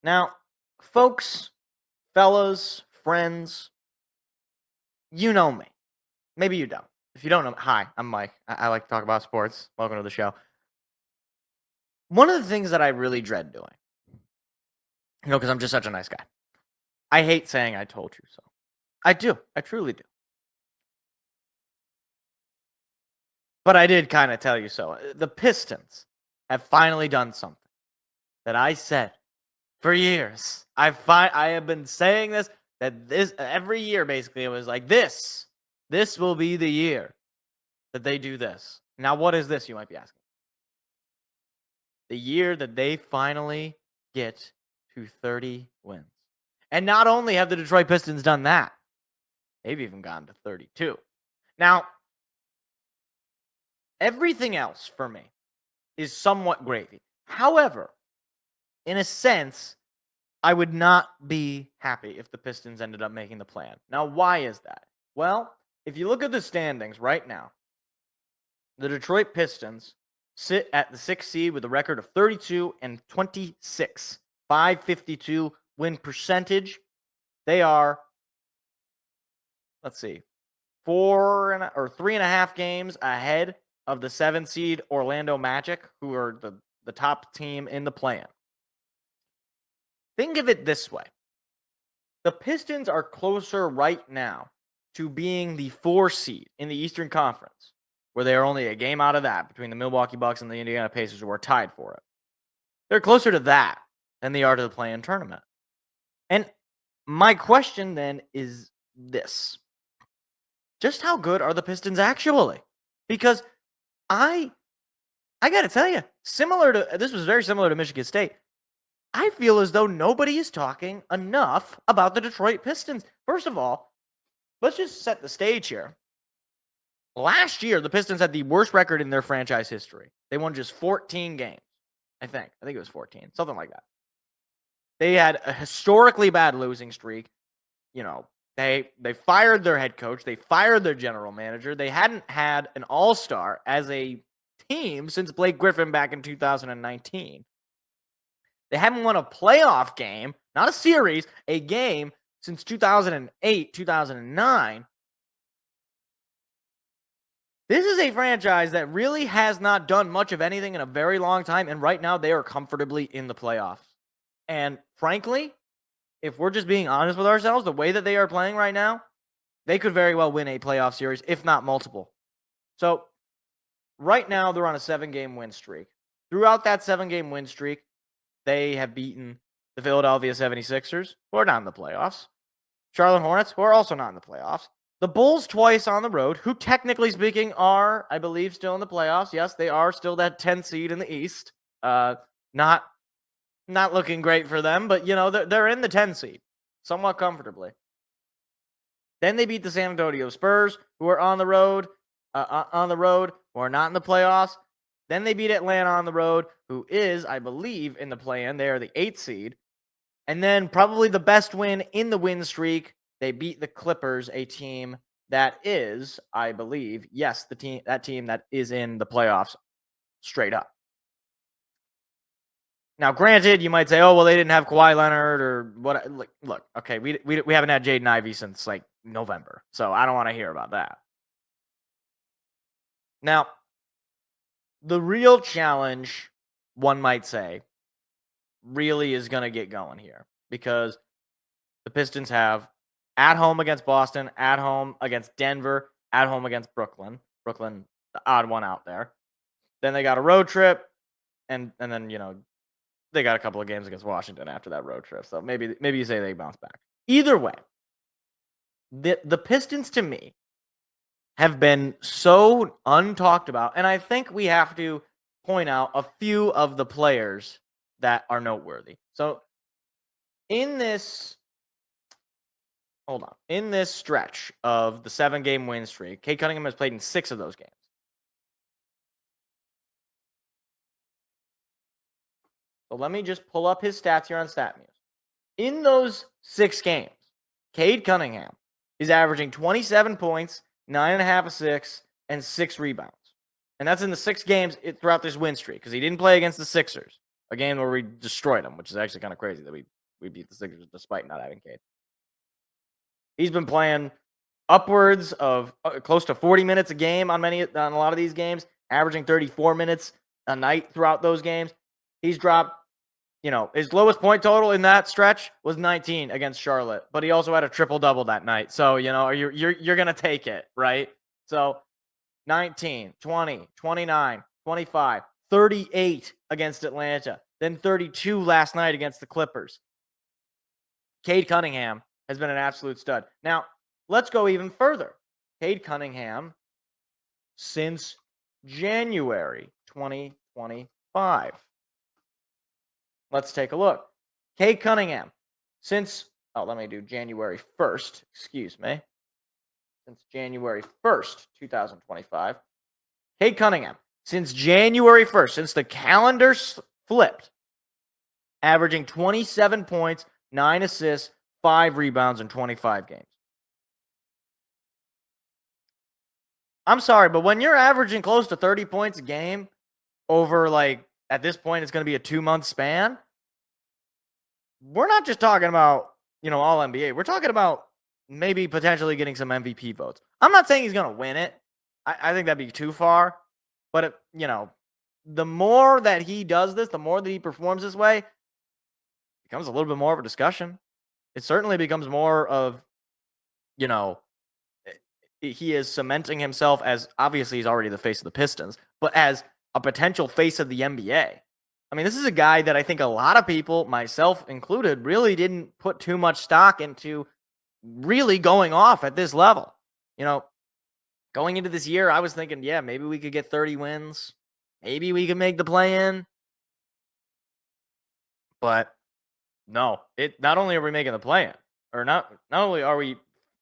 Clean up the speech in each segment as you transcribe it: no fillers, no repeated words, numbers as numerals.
Now, folks, fellas, friends, you know me. Maybe you don't. If you don't know, hi, I'm Mike. I like to talk about sports. Welcome to the show. One of the things that I really dread doing, because I'm just such a nice guy, I hate saying I told you so. I do. I truly do. But I did kind of tell you so. The Pistons have finally done something that I said for years. I have been saying this, that this every year basically it was like this will be the year that they do this. Now, what is this, you might be asking? The year that they finally get to 30 wins. And not only have the Detroit Pistons done that, they've even gotten to 32. Now, everything else for me is somewhat gravy. However, in a sense, I would not be happy if the Pistons ended up making the plan. Now, why is that? Well, if you look at the standings right now, the Detroit Pistons sit at the 6th seed with a record of 32 and 26, 552 win percentage. They are, let's see, 3.5 games ahead of the 7th seed Orlando Magic, who are the top team in the play-in. Think of it this way. The Pistons are closer right now to being the 4 seed in the Eastern Conference, where they are only a game out of that between the Milwaukee Bucks and the Indiana Pacers, who are tied for it. They're closer to that than they are to the play-in tournament. And my question then is this. Just how good are the Pistons actually? Because I got to tell you, this was very similar to Michigan State. I feel as though nobody is talking enough about the Detroit Pistons. First of all, let's just set the stage here. Last year, the Pistons had the worst record in their franchise history. They won just 14 games, I think. I think it was 14, something like that. They had a historically bad losing streak. You know, they fired their head coach. They fired their general manager. They hadn't had an all-star as a team since Blake Griffin back in 2019. They haven't won a playoff game, not a series, a game since 2008, 2009. This is a franchise that really has not done much of anything in a very long time, and right now they are comfortably in the playoffs. And frankly, if we're just being honest with ourselves, the way that they are playing right now, they could very well win a playoff series, if not multiple. So right now they're on a 7-game win streak. Throughout that 7-game win streak, they have beaten the Philadelphia 76ers, who are not in the playoffs. Charlotte Hornets, who are also not in the playoffs. The Bulls twice on the road, who technically speaking are, I believe, still in the playoffs. Yes, they are still that 10 seed in the East. Not looking great for them, but they're in the 10 seed somewhat comfortably. Then they beat the San Antonio Spurs, who are on the road, who are not in the playoffs. Then they beat Atlanta on the road, who is, I believe, in the play-in. They are the 8th seed. And then probably the best win in the win streak, they beat the Clippers, a team that is, I believe, yes, that team that is in the playoffs straight up. Now, granted, you might say, oh, well, they didn't have Kawhi Leonard or what. Look, okay, we haven't had Jaden Ivey since, like, November, so I don't want to hear about that. Now, the real challenge, one might say, really is going to get going here because the Pistons have at home against Boston, at home against Denver, at home against Brooklyn. Brooklyn, the odd one out there. Then they got a road trip, and then, they got a couple of games against Washington after that road trip. So maybe you say they bounce back. Either way, the Pistons, to me, have been so untalked about, and I think we have to point out a few of the players that are noteworthy. So in this stretch of the 7-game win streak, Cade Cunningham has played in 6 of those games. So let me just pull up his stats here on StatMuse. In those 6 games, Cade Cunningham is averaging 27 points, 9.5 assists, and 6 rebounds. And that's in the 6 games throughout this win streak because he didn't play against the Sixers. a game where we destroyed them, which is actually kind of crazy that we beat the Sixers despite not having Cade. He's been playing upwards of close to 40 minutes a game on a lot of these games, averaging 34 minutes a night throughout those games. He's dropped, his lowest point total in that stretch was 19 against Charlotte, but he also had a triple-double that night. So, you're going to take it, right? So 19, 20, 29, 25, 38 against Atlanta, then 32 last night against the Clippers. Cade Cunningham has been an absolute stud. Now, let's go even further. Cade Cunningham since January 2025. Let's take a look. Cade Cunningham let me do January 1st, excuse me. Since January 1st, 2025. Cade Cunningham, since January 1st, since the calendar flipped, averaging 27 points, 9 assists, 5 rebounds in 25 games. I'm sorry, but when you're averaging close to 30 points a game over, at this point, it's going to be a 2-month span, we're not just talking about, all NBA. We're talking about maybe potentially getting some MVP votes. I'm not saying he's going to win it. I think that'd be too far. But, the more that he does this, the more that he performs this way, it becomes a little bit more of a discussion. It certainly becomes more of, he is cementing himself as, obviously he's already the face of the Pistons, but as a potential face of the NBA. I mean, this is a guy that I think a lot of people, myself included, really didn't put too much stock into really going off at this level. Going into this year, I was thinking, yeah, maybe we could get 30 wins. Maybe we could make the play-in. But no, not only are we making the play-in, or not only are we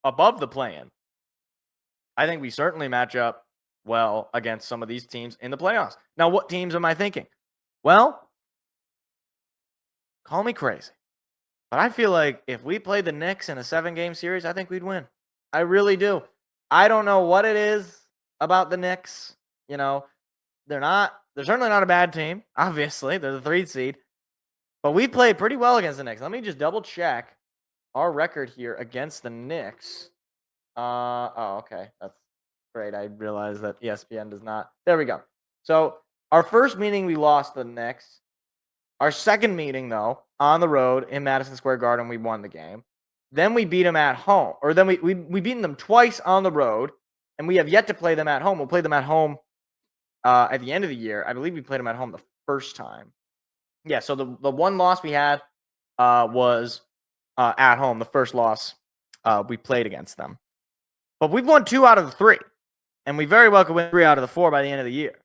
above the play-in, I think we certainly match up well against some of these teams in the playoffs. Now, what teams am I thinking? Well, call me crazy, but I feel like if we played the Knicks in a 7-game series, I think we'd win. I really do. I don't know what it is about the Knicks. They're certainly not a bad team. Obviously, they're the 3rd seed. But we played pretty well against the Knicks. Let me just double check our record here against the Knicks. Okay. That's great. I realized that ESPN does not. There we go. So our first meeting, we lost the Knicks. Our second meeting, though, on the road in Madison Square Garden, we won the game. Then we beat them at home. Or then we beaten them twice on the road, and we have yet to play them at home. We'll play them at home at the end of the year. I believe we played them at home the first time. Yeah, so the one loss we had was at home, the first loss we played against them. But we've won 2 out of the 3, and we very well could win 3 out of the 4 by the end of the year.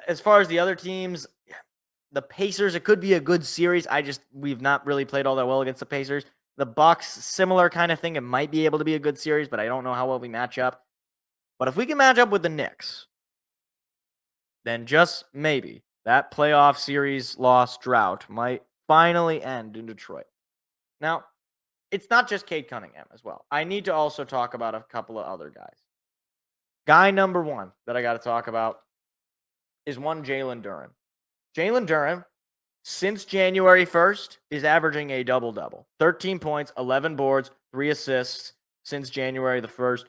As far as the other teams, the Pacers, it could be a good series. We've not really played all that well against the Pacers. The Bucks, similar kind of thing. It might be able to be a good series, but I don't know how well we match up. But if we can match up with the Knicks, then just maybe that playoff series loss drought might finally end in Detroit. Now, it's not just Cade Cunningham as well. I need to also talk about a couple of other guys. Guy number 1 that I got to talk about is one Jalen Duren. Jalen Duren, since January 1st, is averaging a double-double. 13 points, 11 boards, 3 assists since January the 1st.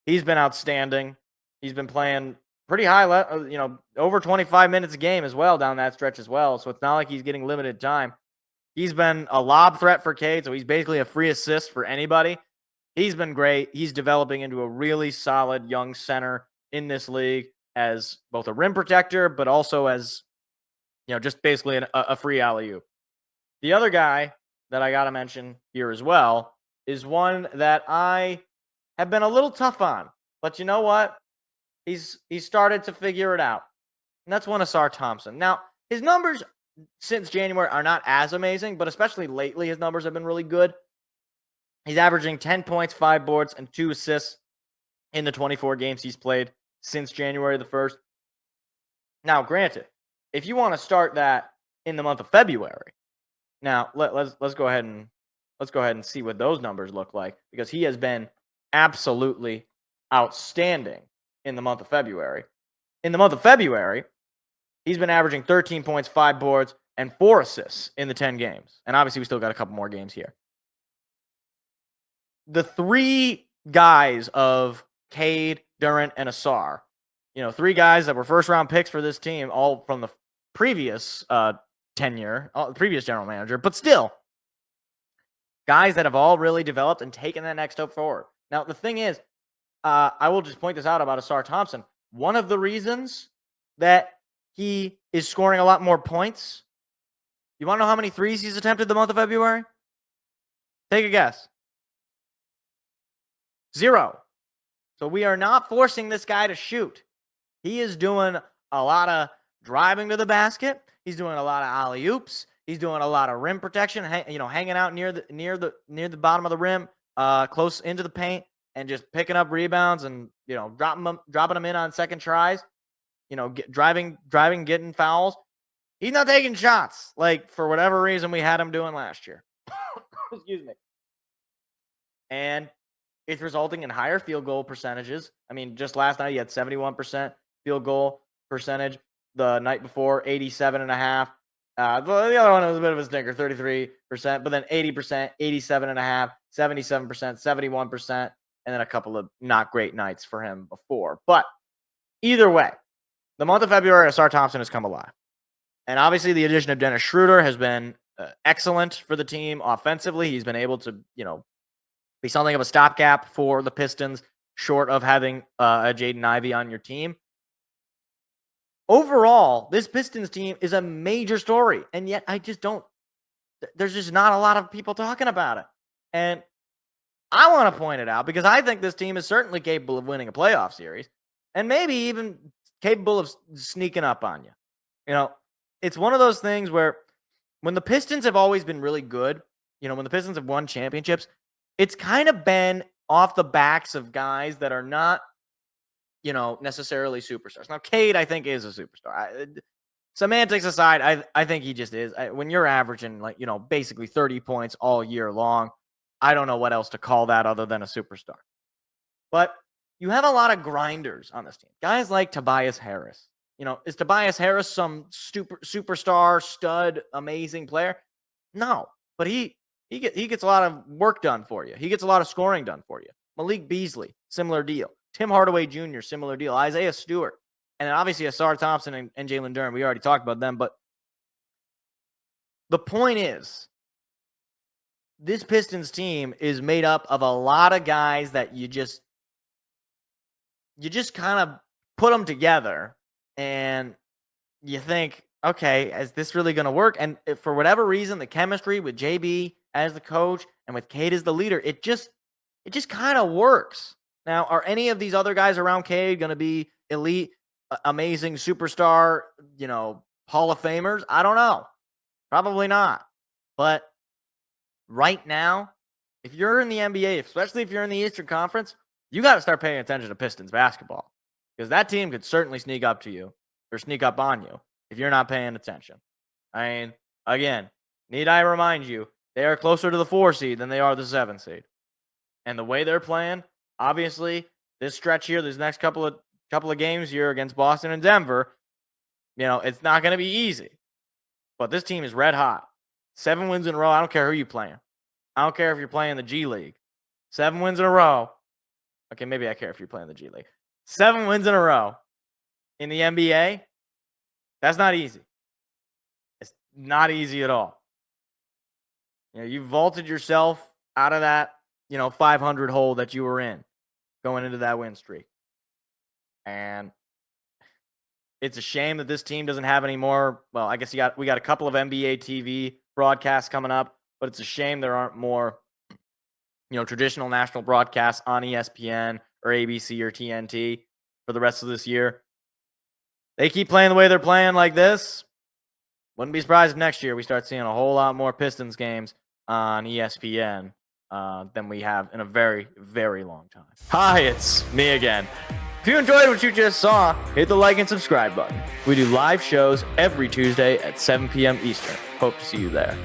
He's been outstanding. He's been playing pretty high, over 25 minutes a game as well down that stretch as well. So it's not like he's getting limited time. He's been a lob threat for Cade, so he's basically a free assist for anybody. He's been great. He's developing into a really solid young center in this league as both a rim protector, but also as, just basically a free alley-oop. The other guy that I got to mention here as well is one that I have been a little tough on. But you know what? He's started to figure it out. And that's one of Ausar Thompson. Now, his numbers since January are not as amazing, but especially lately, his numbers have been really good. He's averaging 10 points, 5 boards, and 2 assists in the 24 games he's played since January the 1st. Now, granted, if you want to start that in the month of February, now let's go ahead and see what those numbers look like, because he has been absolutely outstanding in the month of February. In the month of February, He's been averaging 13 points, 5 boards, and 4 assists in the 10 games. And obviously, we still got a couple more games here. The 3 guys of Cade, Durant, and Asar, 3 guys that were first-round picks for this team, all from the previous tenure, previous general manager, but still, guys that have all really developed and taken that next step forward. Now, the thing is, I will just point this out about Asar Thompson. One of the reasons that he is scoring a lot more points, you want to know how many threes he's attempted the month of February? Take a guess. 0. So we are not forcing this guy to shoot. He is doing a lot of driving to the basket. He's doing a lot of alley-oops. He's doing a lot of rim protection, hanging out near the bottom of the rim, close into the paint, and just picking up rebounds and dropping them in on second tries. Driving, getting fouls. He's not taking shots like for whatever reason we had him doing last year. Excuse me. And it's resulting in higher field goal percentages. I mean, just last night he had 71% field goal percentage. The night before, 87.5%. The other one was a bit of a stinker, 33%, but then 80%, 87.5%, 77%, 71%, and then a couple of not great nights for him before. But either way, the month of February, Asar Thompson has come alive. And obviously the addition of Dennis Schroeder has been excellent for the team offensively. He's been able to, be something of a stopgap for the Pistons, short of having a Jaden Ivey on your team. Overall, this Pistons team is a major story, and yet there's just not a lot of people talking about it. And I want to point it out because I think this team is certainly capable of winning a playoff series and maybe even capable of sneaking up on you. It's one of those things where when the Pistons have always been really good, when the Pistons have won championships, it's kind of been off the backs of guys that are not, necessarily superstars. Now, Cade, I think, is a superstar. Semantics aside, I think he just is. When you're averaging, basically 30 points all year long, I don't know what else to call that other than a superstar. But you have a lot of grinders on this team. Guys like Tobias Harris. Is Tobias Harris some superstar, stud, amazing player? No, but he gets a lot of work done for you. He gets a lot of scoring done for you. Malik Beasley, similar deal. Tim Hardaway Jr., similar deal. Isaiah Stewart. And then obviously Asar Thompson and Jalen Duren. We already talked about them. But the point is, this Pistons team is made up of a lot of guys that you just kind of put them together and you think, okay, is this really going to work? And if for whatever reason, the chemistry with JB as the coach and with Cade as the leader, it just kind of works. Now, are any of these other guys around Cade going to be elite, amazing, superstar, Hall of Famers? I don't know. Probably not. But right now, if you're in the NBA, especially if you're in the Eastern Conference, you got to start paying attention to Pistons basketball because that team could certainly sneak up to you or sneak up on you if you're not paying attention. I mean, again, need I remind you, they are closer to the 4 seed than they are the 7 seed. And the way they're playing, obviously, this stretch here, this next couple of games here against Boston and Denver, it's not going to be easy. But this team is red hot. 7 wins in a row. I don't care who you're playing. I don't care if you're playing the G League. 7 wins in a row. Okay, maybe I care if you're playing the G League. 7 wins in a row in the NBA, that's not easy. It's not easy at all. You vaulted yourself out of that, 500 hole that you were in going into that win streak. And it's a shame that this team doesn't have any more. Well, I guess we got a couple of NBA TV broadcasts coming up, but it's a shame there aren't more, traditional national broadcasts on ESPN or ABC or TNT for the rest of this year. They keep playing the way they're playing like this. Wouldn't be surprised if next year we start seeing a whole lot more Pistons games on ESPN than we have in a very, very long time. Hi, it's me again. If you enjoyed what you just saw, hit the like and subscribe button. We do live shows every Tuesday at 7 p.m. Eastern. Hope to see you there.